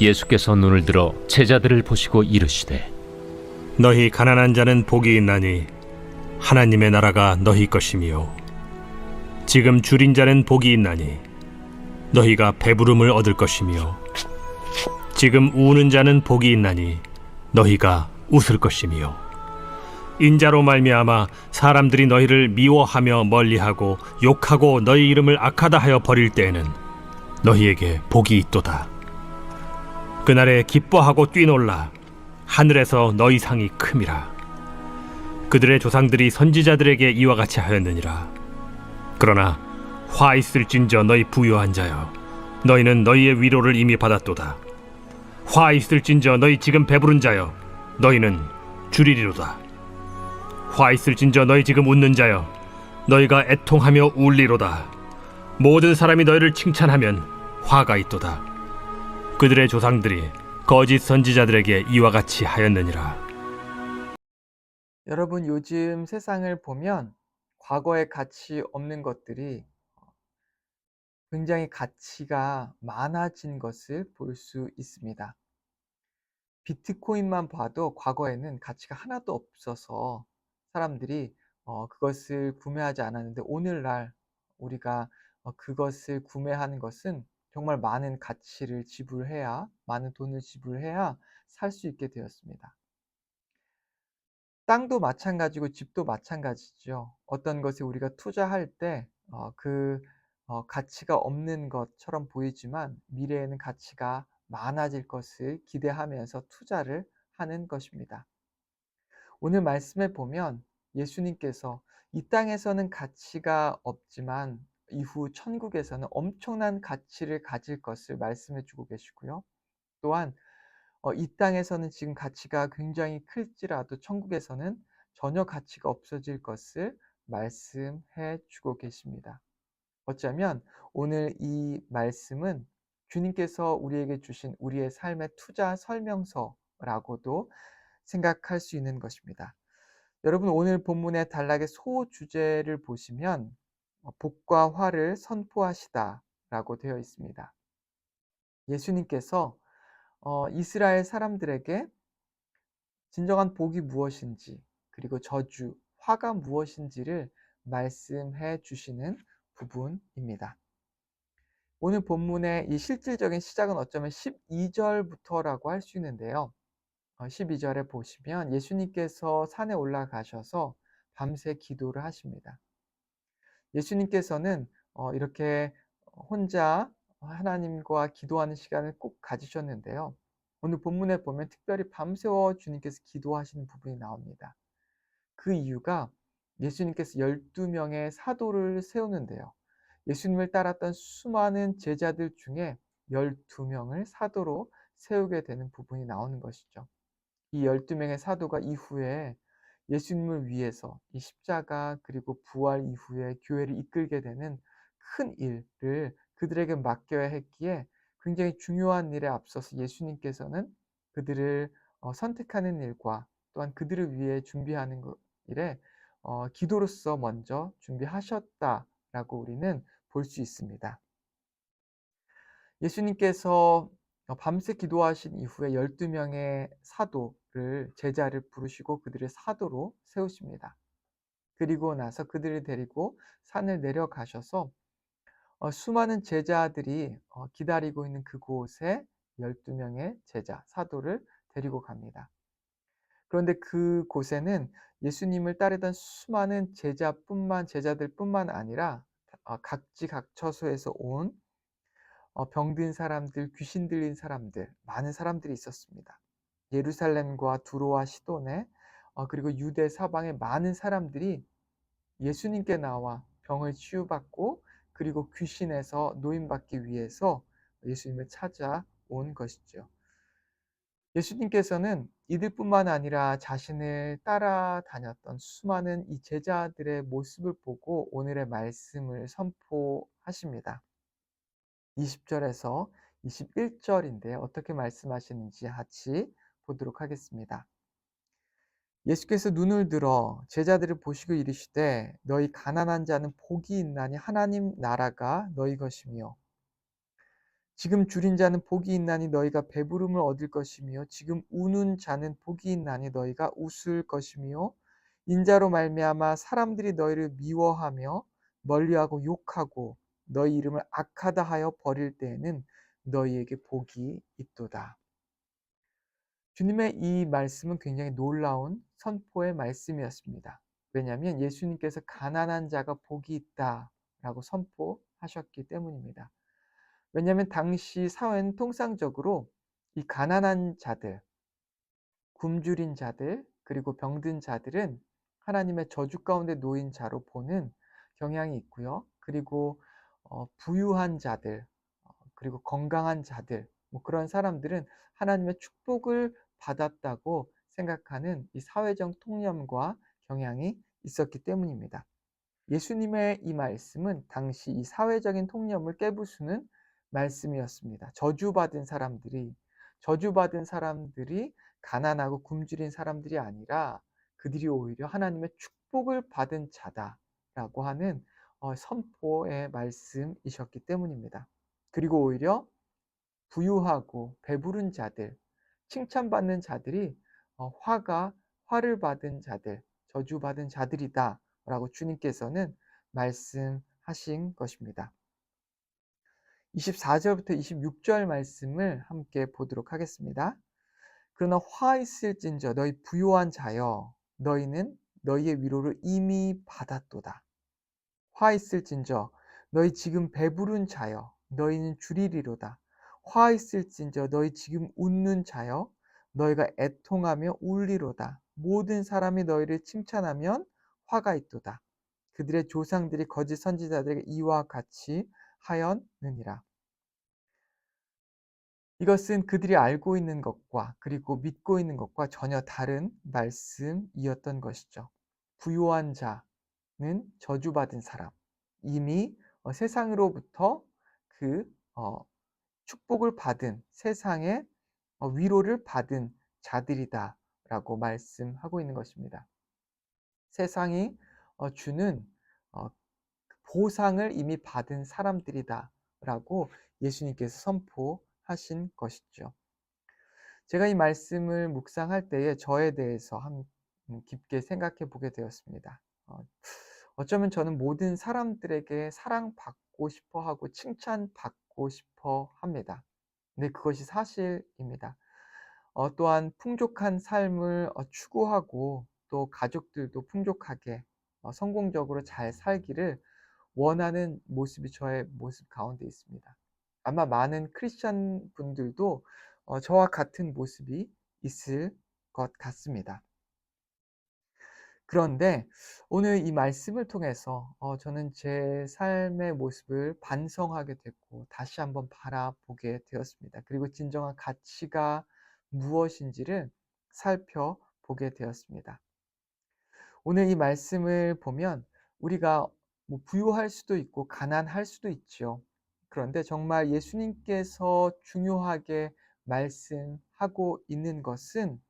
예수께서 눈을 들어 제자들을 보시고 이르시되 너희 가난한 자는 복이 있나니 하나님의 나라가 너희 것이며 지금 줄인 자는 복이 있나니 너희가 배부름을 얻을 것이며 지금 우는 자는 복이 있나니 너희가 웃을 것이며 인자로 말미암아 사람들이 너희를 미워하며 멀리하고 욕하고 너희 이름을 악하다 하여 버릴 때에는 너희에게 복이 있도다. 그날에 기뻐하고 뛰놀라 하늘에서 너희 상이 큼이라. 그들의 조상들이 선지자들에게 이와 같이 하였느니라. 그러나 화 있을진저 너희 부요한 자여, 너희는 너희의 위로를 이미 받았도다. 화 있을진저 너희 지금 배부른 자여, 너희는 줄이리로다. 화 있을진저 너희 지금 웃는 자여, 너희가 애통하며 울리로다. 모든 사람이 너희를 칭찬하면 화가 있도다. 그들의 조상들이 거짓 선지자들에게 이와 같이 하였느니라. 여러분, 요즘 세상을 보면 과거에 가치 없는 것들이 굉장히 가치가 많아진 것을 볼 수 있습니다. 비트코인만 봐도 과거에는 가치가 하나도 없어서 사람들이 그것을 구매하지 않았는데, 오늘날 우리가 그것을 구매하는 것은 정말 많은 가치를 지불해야, 많은 돈을 지불해야 살 수 있게 되었습니다. 땅도 마찬가지고 집도 마찬가지죠. 어떤 것에 우리가 투자할 때 가치가 없는 것처럼 보이지만 미래에는 가치가 많아질 것을 기대하면서 투자를 하는 것입니다. 오늘 말씀에 보면 예수님께서 이 땅에서는 가치가 없지만 이후 천국에서는 엄청난 가치를 가질 것을 말씀해 주고 계시고요. 또한 이 땅에서는 지금 가치가 굉장히 클지라도 천국에서는 전혀 가치가 없어질 것을 말씀해 주고 계십니다. 어쩌면 오늘 이 말씀은 주님께서 우리에게 주신 우리의 삶의 투자 설명서라고도 생각할 수 있는 것입니다. 여러분, 오늘 본문의 단락의 소주제를 보시면 복과 화를 선포하시다라고 되어 있습니다. 예수님께서 이스라엘 사람들에게 진정한 복이 무엇인지, 그리고 저주, 화가 무엇인지를 말씀해 주시는 부분입니다. 오늘 본문의 이 실질적인 시작은 어쩌면 12절부터라고 할 수 있는데요. 12절에 보시면 예수님께서 산에 올라가셔서 밤새 기도를 하십니다. 예수님께서는 이렇게 혼자 하나님과 기도하는 시간을 꼭 가지셨는데요. 오늘 본문에 보면 특별히 밤새워 주님께서 기도하시는 부분이 나옵니다. 그 이유가 예수님께서 12명의 사도를 세우는데요. 예수님을 따랐던 수많은 제자들 중에 12명을 사도로 세우게 되는 부분이 나오는 것이죠. 이 12명의 사도가 이후에 예수님을 위해서 이 십자가 그리고 부활 이후에 교회를 이끌게 되는 큰 일을 그들에게 맡겨야 했기에 굉장히 중요한 일에 앞서서 예수님께서는 그들을 선택하는 일과 또한 그들을 위해 준비하는 일에 기도로서 먼저 준비하셨다라고 우리는 볼 수 있습니다. 예수님께서 밤새 기도하신 이후에 12명의 사도를, 제자를 부르시고 그들을 사도로 세우십니다. 그리고 나서 그들을 데리고 산을 내려가셔서 수많은 제자들이 기다리고 있는 그곳에 12명의 제자, 사도를 데리고 갑니다. 그런데 그곳에는 예수님을 따르던 수많은 제자들뿐만 아니라 각지각처소에서 온 병든 사람들, 귀신 들린 사람들, 많은 사람들이 있었습니다. 예루살렘과 두로와 시도네, 그리고 유대 사방의 많은 사람들이 예수님께 나와 병을 치유받고 그리고 귀신에서 노임받기 위해서 예수님을 찾아온 것이죠. 예수님께서는 이들뿐만 아니라 자신을 따라다녔던 수많은 이 제자들의 모습을 보고 오늘의 말씀을 선포하십니다. 20절에서 21절인데 어떻게 말씀하시는지 같이 보도록 하겠습니다. 예수께서 눈을 들어 제자들을 보시고 이르시되 너희 가난한 자는 복이 있나니 하나님 나라가 너희 것이며 지금 줄인 자는 복이 있나니 너희가 배부름을 얻을 것이며 지금 우는 자는 복이 있나니 너희가 웃을 것이며 인자로 말미암아 사람들이 너희를 미워하며 멀리하고 욕하고 너희 이름을 악하다 하여 버릴 때에는 너희에게 복이 있도다. 주님의 이 말씀은 굉장히 놀라운 선포의 말씀이었습니다. 왜냐하면 예수님께서 가난한 자가 복이 있다라고 선포하셨기 때문입니다. 왜냐하면 당시 사회는 통상적으로 이 가난한 자들, 굶주린 자들, 그리고 병든 자들은 하나님의 저주 가운데 놓인 자로 보는 경향이 있고요. 그리고 부유한 자들, 그리고 건강한 자들, 뭐 그런 사람들은 하나님의 축복을 받았다고 생각하는 이 사회적 통념과 경향이 있었기 때문입니다. 예수님의 이 말씀은 당시 이 사회적인 통념을 깨부수는 말씀이었습니다. 저주받은 사람들이 가난하고 굶주린 사람들이 아니라 그들이 오히려 하나님의 축복을 받은 자다라고 하는 선포의 말씀이셨기 때문입니다. 그리고 오히려 부유하고 배부른 자들, 칭찬받는 자들이 화를 받은 자들, 저주받은 자들이다 라고 주님께서는 말씀하신 것입니다. 24절부터 26절 말씀을 함께 보도록 하겠습니다. 그러나 화 있을진저 너희 부요한 자여 너희는 너희의 위로를 이미 받았도다. 화 있을진저 너희 지금 배부른 자여 너희는 줄이리로다. 화 있을진저 너희 지금 웃는 자여 너희가 애통하며 울리로다. 모든 사람이 너희를 칭찬하면 화가 있도다. 그들의 조상들이 거짓 선지자들에게 이와 같이 하였느니라. 이것은 그들이 알고 있는 것과 그리고 믿고 있는 것과 전혀 다른 말씀이었던 것이죠. 부요한 자는 저주받은 사람, 이미 세상으로부터 그 축복을 받은 세상의 위로를 받은 자들이다라고 말씀하고 있는 것입니다. 세상이 주는 보상을 이미 받은 사람들이다라고 예수님께서 선포하신 것이죠. 제가 이 말씀을 묵상할 때에 저에 대해서 깊게 생각해 보게 되었습니다. 어쩌면 저는 모든 사람들에게 사랑받고 싶어 하고 칭찬받고 싶어 합니다. 근데 그것이 사실입니다. 또한 풍족한 삶을 추구하고 또 가족들도 풍족하게 성공적으로 잘 살기를 원하는 모습이 저의 모습 가운데 있습니다. 아마 많은 크리스찬 분들도 저와 같은 모습이 있을 것 같습니다. 그런데 오늘 이 말씀을 통해서 저는 제 삶의 모습을 반성하게 됐고 다시 한번 바라보게 되었습니다. 그리고 진정한 가치가 무엇인지를 살펴보게 되었습니다. 오늘 이 말씀을 보면 우리가 뭐 부유할 수도 있고 가난할 수도 있죠. 그런데 정말 예수님께서 중요하게 말씀하고 있는 것은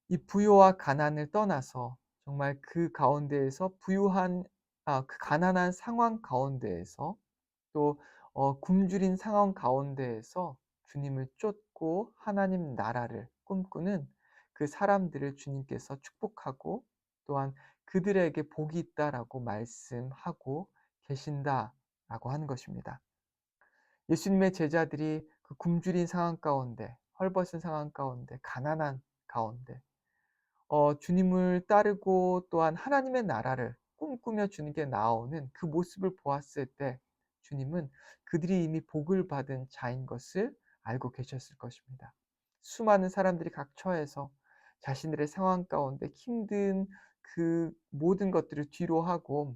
이 부유와 가난을 떠나서 정말 그 가운데에서 그 가난한 상황 가운데에서 또 굶주린 상황 가운데에서 주님을 쫓고 하나님 나라를 꿈꾸는 그 사람들을 주님께서 축복하고 또한 그들에게 복이 있다라고 말씀하고 계신다라고 하는 것입니다. 예수님의 제자들이 그 굶주린 상황 가운데, 헐벗은 상황 가운데, 가난한 가운데 주님을 따르고 또한 하나님의 나라를 꿈꾸며 주님께 나오는 그 모습을 보았을 때 주님은 그들이 이미 복을 받은 자인 것을 알고 계셨을 것입니다. 수많은 사람들이 각 처해서 자신들의 상황 가운데 힘든 그 모든 것들을 뒤로하고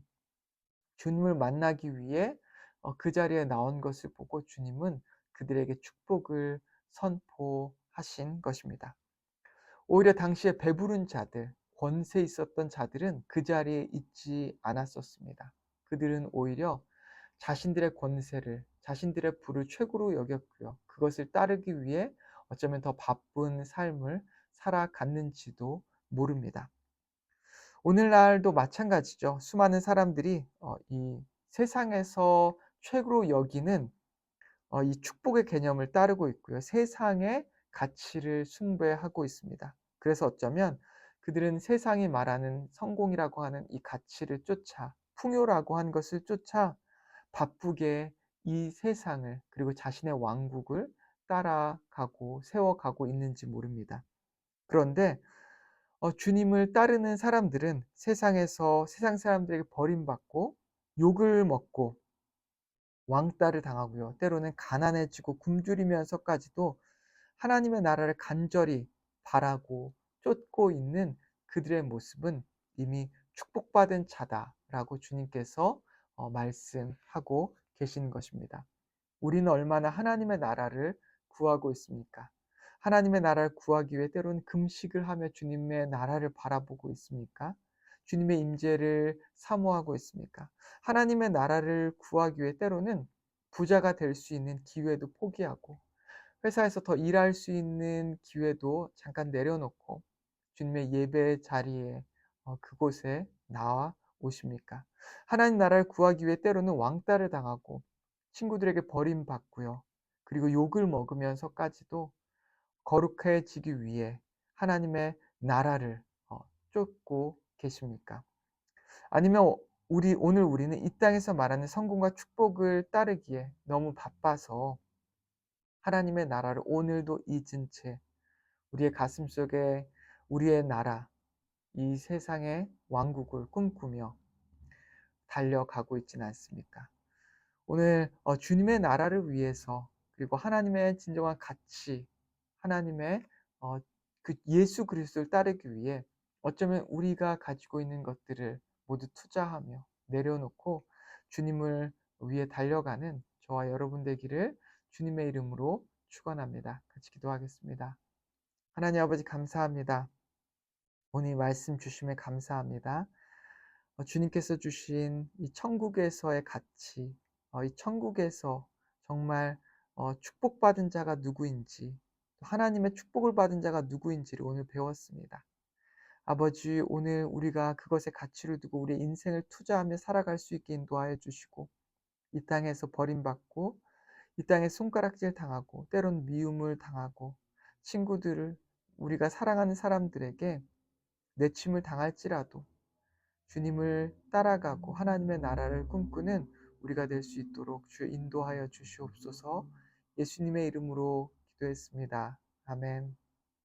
주님을 만나기 위해 그 자리에 나온 것을 보고 주님은 그들에게 축복을 선포하신 것입니다. 오히려 당시에 배부른 자들, 권세 있었던 자들은 그 자리에 있지 않았었습니다. 그들은 오히려 자신들의 권세를, 자신들의 부를 최고로 여겼고요. 그것을 따르기 위해 어쩌면 더 바쁜 삶을 살아갔는지도 모릅니다. 오늘날도 마찬가지죠. 수많은 사람들이 이 세상에서 최고로 여기는 이 축복의 개념을 따르고 있고요. 세상의 가치를 숭배하고 있습니다. 그래서 어쩌면 그들은 세상이 말하는 성공이라고 하는 이 가치를 쫓아, 풍요라고 한 것을 쫓아 바쁘게 이 세상을, 그리고 자신의 왕국을 따라가고 세워가고 있는지 모릅니다. 그런데 주님을 따르는 사람들은 세상에서 세상 사람들에게 버림받고 욕을 먹고 왕따를 당하고요. 때로는 가난해지고 굶주리면서까지도 하나님의 나라를 간절히 바라고 쫓고 있는 그들의 모습은 이미 축복받은 자다라고 주님께서 말씀하고 계시는 것입니다. 우리는 얼마나 하나님의 나라를 구하고 있습니까? 하나님의 나라를 구하기 위해 때로는 금식을 하며 주님의 나라를 바라보고 있습니까? 주님의 임재를 사모하고 있습니까? 하나님의 나라를 구하기 위해 때로는 부자가 될 수 있는 기회도 포기하고 회사에서 더 일할 수 있는 기회도 잠깐 내려놓고 주님의 예배 자리에 그곳에 나와 오십니까? 하나님 나라를 구하기 위해 때로는 왕따를 당하고 친구들에게 버림받고요. 그리고 욕을 먹으면서까지도 거룩해지기 위해 하나님의 나라를 쫓고 계십니까? 아니면 오늘 우리는 이 땅에서 말하는 성공과 축복을 따르기에 너무 바빠서 하나님의 나라를 오늘도 잊은 채 우리의 가슴속에 우리의 나라, 이 세상의 왕국을 꿈꾸며 달려가고 있지는 않습니까? 오늘 주님의 나라를 위해서, 그리고 하나님의 진정한 가치, 하나님의 그 예수 그리스도를 따르기 위해 어쩌면 우리가 가지고 있는 것들을 모두 투자하며 내려놓고 주님을 위해 달려가는 저와 여러분 되기를 주님의 이름으로 축원합니다. 같이 기도하겠습니다. 하나님 아버지 감사합니다. 오늘 말씀 주심에 감사합니다. 주님께서 주신 이 천국에서의 가치, 이 천국에서 정말 축복받은 자가 누구인지, 하나님의 축복을 받은 자가 누구인지를 오늘 배웠습니다. 아버지, 오늘 우리가 그것에 가치를 두고 우리의 인생을 투자하며 살아갈 수 있게 인도하여 주시고, 이 땅에서 버림받고 이 땅에 손가락질 당하고 때론 미움을 당하고 친구들을, 우리가 사랑하는 사람들에게 내침을 당할지라도 주님을 따라가고 하나님의 나라를 꿈꾸는 우리가 될 수 있도록 주여 인도하여 주시옵소서. 예수님의 이름으로 기도했습니다. 아멘.